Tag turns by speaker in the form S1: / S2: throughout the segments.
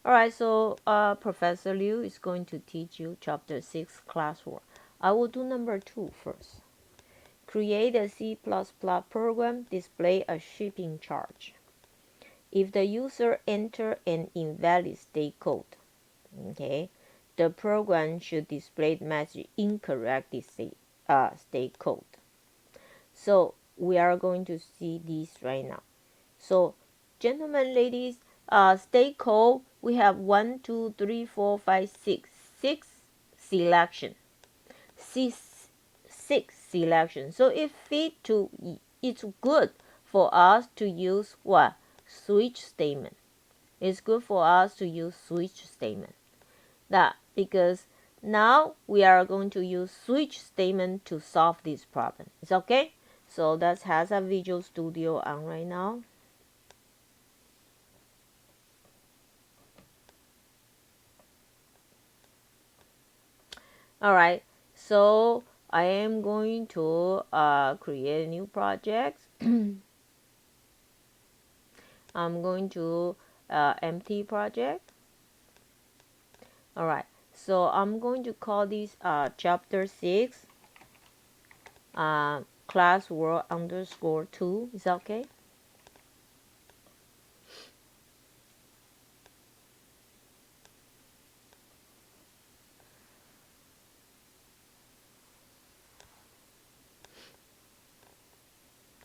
S1: Alright, so Professor Liu is going to teach you chapter 6 classwork. I will do number 2 first. Create a C++ program, display a shipping charge. If the user enter an invalid state code, okay, the program should display the message incorrect state code. So we are going to see this right now. So, gentlemen, ladies, state code, we have 1, 2, 3, 4, 5, 6. 6 selection. Six selection. So it's good for us to use what? Switch statement. It's good for us to use switch statement. That because now we are going to use switch statement to solve this problem. It's okay? So that has a Visual Studio on right now. Alright, so I am going to create a new project. I'm going to empty project. Alright, so I'm going to call this chapter 6 classwork underscore 2. Is that okay?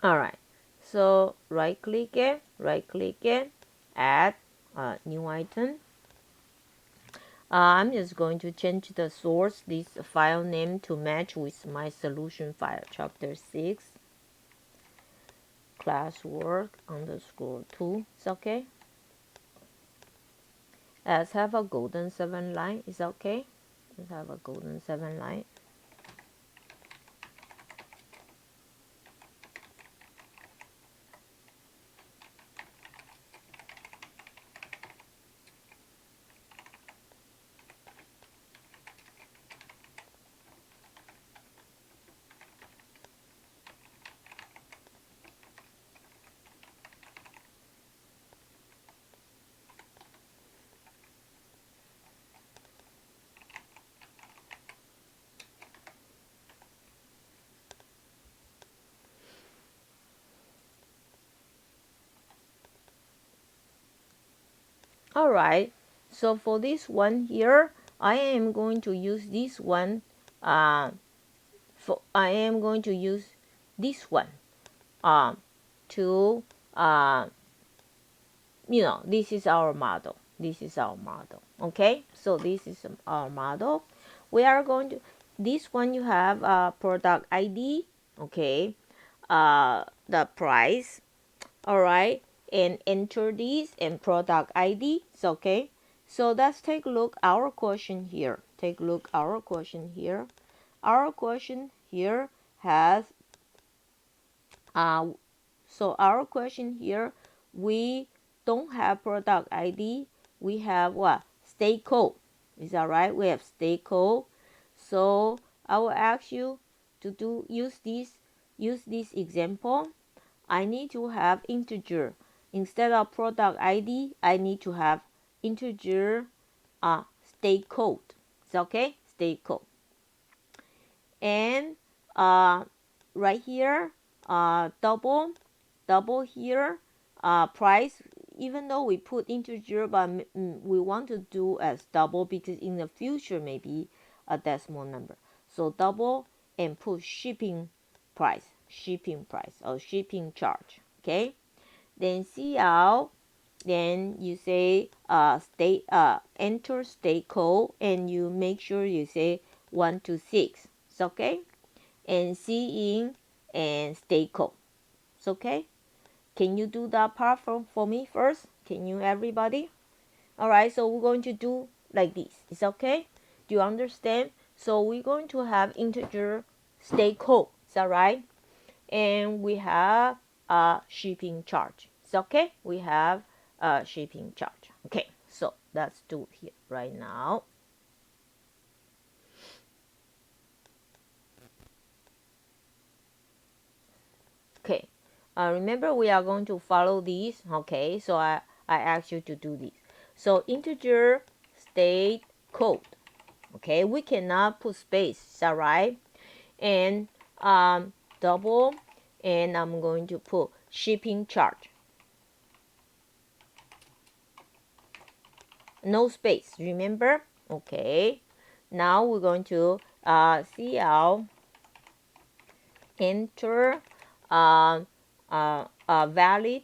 S1: Alright, so right click it, add new item. I'm just going to change the source, this file name, to match with my solution file, chapter 6 classwork underscore 2. It's okay. Let's have a golden 7 line. It's okay. Let's have a golden 7 line. Alright, so for this one here, I am going to use this one. I am going to use this one to this is our model. This is our model. Okay, so this is our model. We are going to this one. You have product ID. Okay, the price. All right, and enter this and product ID. It's okay. So let's take a look our question here. Take a look our question here. Our question here has so our question here, we don't have product ID. We have what? State code. Is that right? We have state code. So I will ask you to use this example. I need to have integer. Instead of product ID, I need to have integer state code. It's okay? State code. And right here, double here, price, even though we put integer, but we want to do as double because in the future maybe a decimal number. So double and put shipping price or shipping charge. Okay, then CL, then you say enter state code, and you make sure you say 1 to 6. It's okay. And C in and state code. It's okay. Can you do that part for me first? Can you, everybody? Alright, so we're going to do like this. It's okay? Do you understand? So we're going to have integer state code. Is that right? And we have a shipping charge. It's okay? We have a shipping charge. Okay, so let's do it here right now. Okay, remember we are going to follow these. Okay, so I asked you to do this. So integer state code. Okay, we cannot put space. Is that right? And double, and I'm going to put shipping charge. No space, remember? Okay. Now we're going to CL enter valid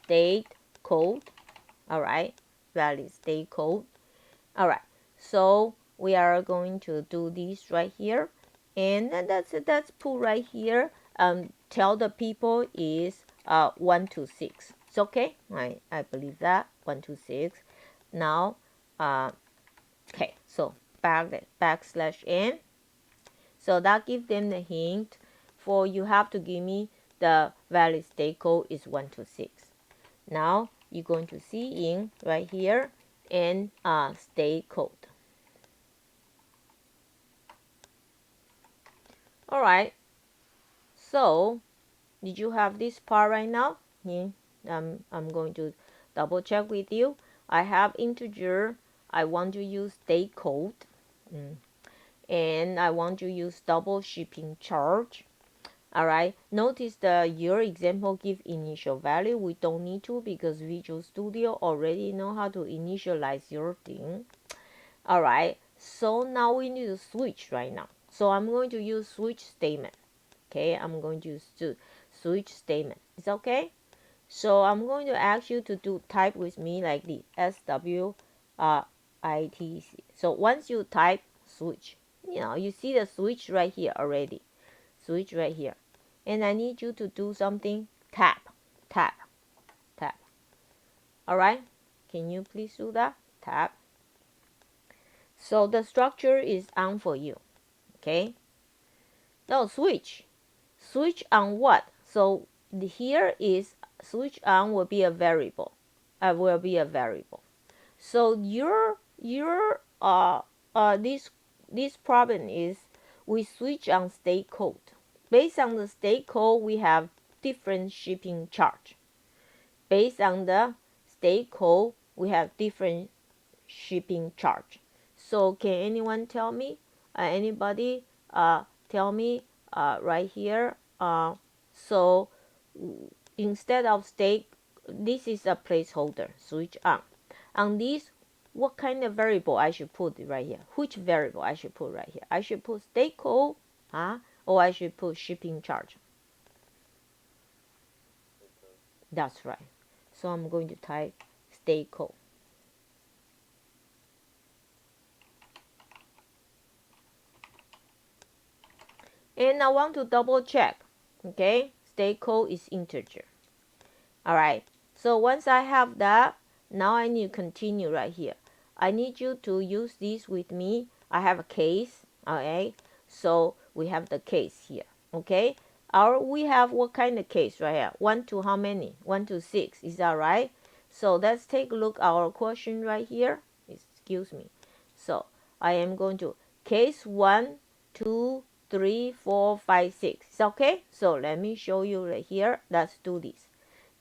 S1: state code. All right, valid state code. All right, so we are going to do this right here, and then that's put right here. Tell the people is 1 to 6. It's okay. I believe that 1 to 6. Now, okay. So backslash n. So that gives them the hint for you have to give me the valid state code is 1 to 6. Now you're going to see in right here and state code. All right. So did you have this part right now? Yeah. I'm going to double check with you. I have integer. I want to use state code. And I want to use double shipping charge. All right, notice your example give initial value. We don't need to because Visual Studio already know how to initialize your thing. All right, so now we need to switch right now. So I'm going to use switch statement. Okay, I'm going to use switch statement. It's okay. So I'm going to ask you to type with me like this, SWITC. So once you type switch, you see the switch right here already. Switch right here. And I need you to do something, tap. All right, can you please do that? Tap. So the structure is on for you. Okay. Now switch on what? So here is switch on will be a variable. So this problem is we switch on state code. Based on the state code, we have different shipping charge. Based on the state code, we have different shipping charge. So can anyone tell me? Anybody tell me right here? So instead of state, this is a placeholder. Switch on. On this, what kind of variable I should put right here? Which variable I should put right here? I should put state code, or I should put shipping charge. That's right. So I'm going to type state code. And I want to double check. Okay, state code is integer. All right. So once I have that, now I need to continue right here. I need you to use this with me. I have a case. Okay. So we have the case here. Okay. We have what kind of case right here? 1 to how many? 1 to 6. Is that right? So let's take a look at our question right here. Excuse me. So I am going to case 1, 2, 3, 4, 5, 6. It's okay. So let me show you right here. Let's do this.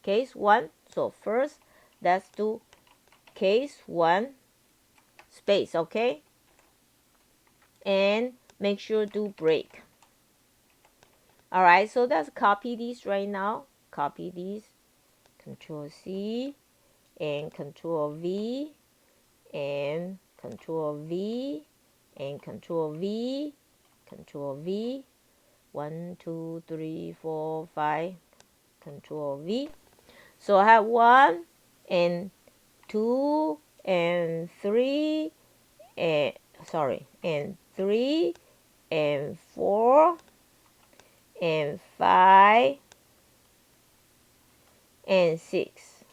S1: Case 1. So first, let's do case 1 space. Okay. And make sure to break. All right. So let's copy this right now. Copy this. Control C and Control V and Control V and Control V. Control V. 1, 2, 3, 4, 5. Control V. So I have 1 and 2 and 3 and and 3 and 4 and 5 and 6.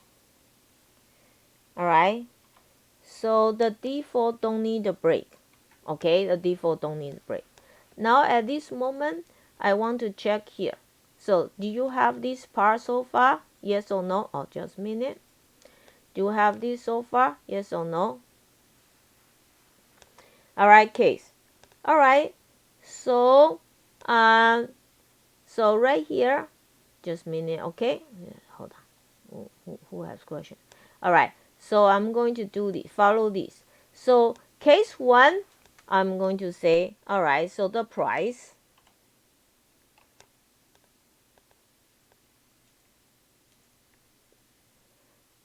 S1: All right. So the default don't need a break. Okay, the default don't need a break. Now at this moment, I want to check here. So do you have this part so far? Yes or no? Oh, just a minute. Do you have this so far? Yes or no? All right, case. All right. So, so right here, just a minute. Okay, hold on. Who has question? All right. So I'm going to do this, follow this. So case 1, I'm going to say, all right, so the price,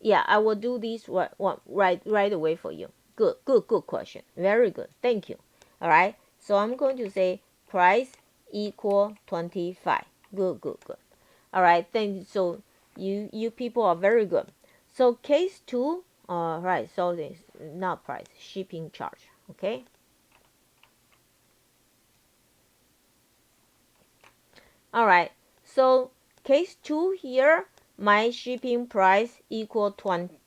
S1: yeah, I will do this right away for you. Good question. Very good. Thank you. All right. So I'm going to say price equal 25. Good. All right. Thank you. So you people are very good. So case 2, right. So this not price, shipping charge. Okay. All right. So case 2 here, my shipping price equal 20.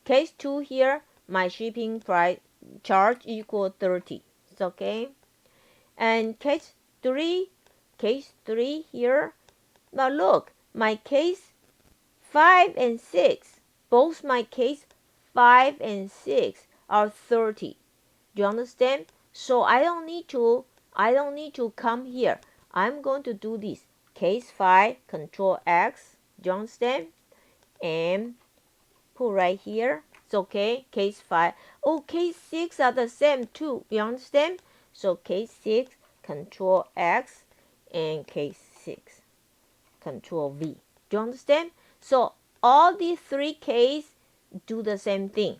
S1: Case 2 here, my shipping price charge equal 30. It's okay. And case 3 here. Now look, my case 5 and 6, both my case 5 and 6 are 30. Do you understand? So I don't need to come here. I'm going to do this. Case 5, control X. Do you understand? And put right here. It's okay. Case 5. Oh, case 6 are the same too. You understand? So case 6, control X, and case 6, control V. Do you understand? So all these 3 cases do the same thing.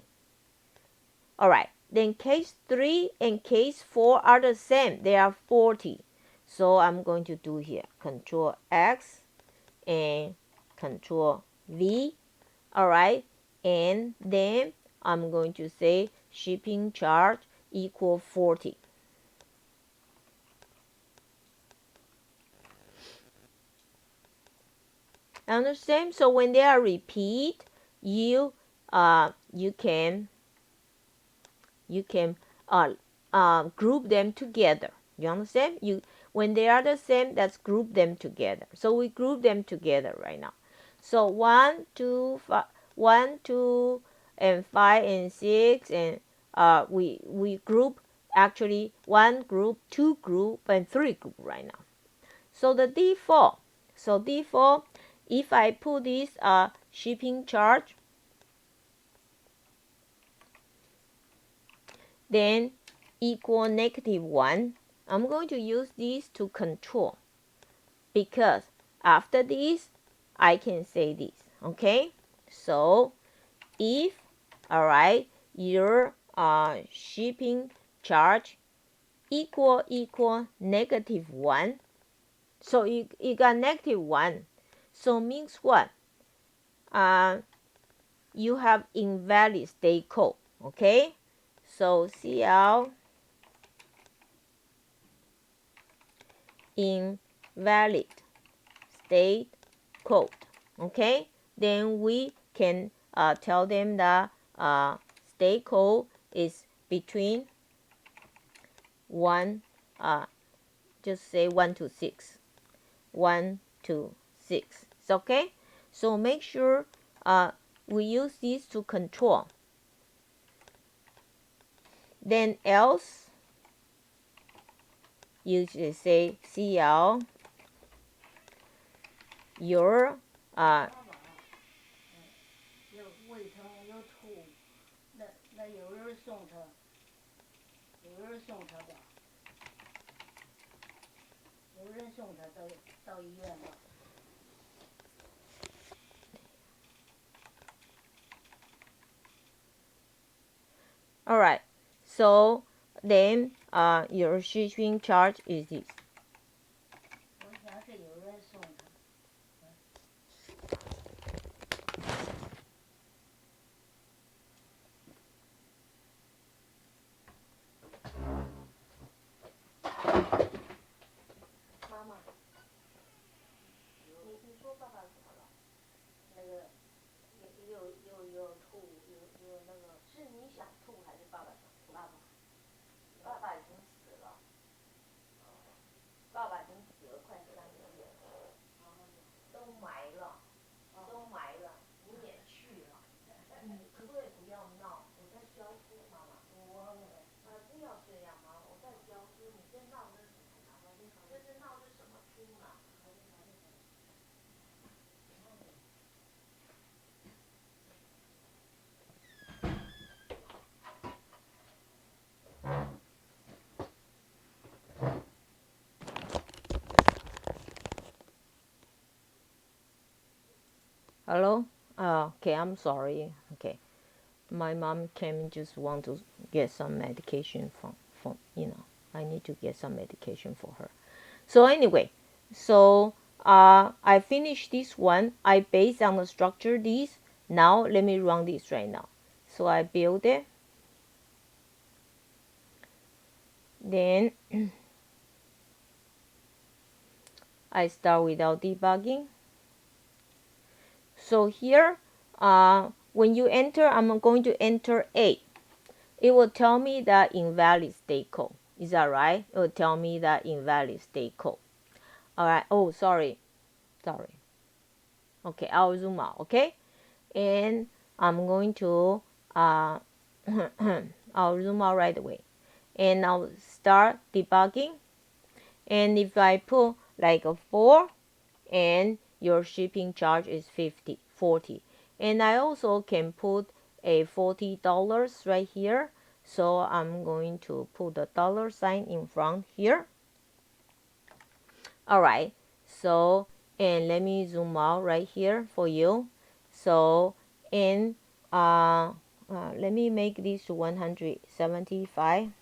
S1: All right. Then case 3 and case 4 are the same. They are 40. So I'm going to do here control X and control V. All right. And then I'm going to say shipping charge equal 40. Understand? So when they are repeat, you can group them together. You understand? When they are the same, let's group them together. So we group them together right now. So 1, 2, 5, 1, 2, and 5 and 6, and we group actually 1 group, 2 group, and 3 group right now. So the default. So default, if I put this shipping charge, then equal -1. I'm going to use this to control, because after this I can say this. Okay, so if all right, your shipping charge equal -1, so you got -1, so means what? You have invalid state code. Okay, so CL invalid state code. Okay, then we can tell them that state code is between 1, just say 1 to 6. 1 to 6. It's okay. So make sure we use this to control. Then else, you should say CL your all right. So then your shipping charge is this. Hello? Okay, I'm sorry. Okay. My mom came just want to get some medication from I need to get some medication for her. So anyway, so I finished this one. I based on the structure this. Now let me run this right now. So I build it. Then I start without debugging. So here, when you enter, I'm going to enter 8. It will tell me that invalid state code. Is that right? It will tell me that invalid state code. All right. Oh, sorry. Sorry. Okay, I'll zoom out. Okay. And I'm going to, I'll zoom out right away. And I'll start debugging. And if I put like a 4, and your shipping charge is 40. And I also can put a $40 right here. So I'm going to put the dollar sign in front here. All right. So, and let me zoom out right here for you. So, and let me make this 175.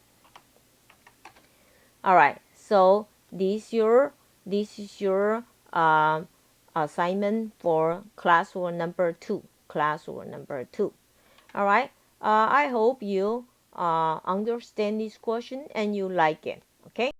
S1: All right. So this is your assignment for classwork number 2. Classwork number 2. All right. I hope you understand this question and you like it. Okay.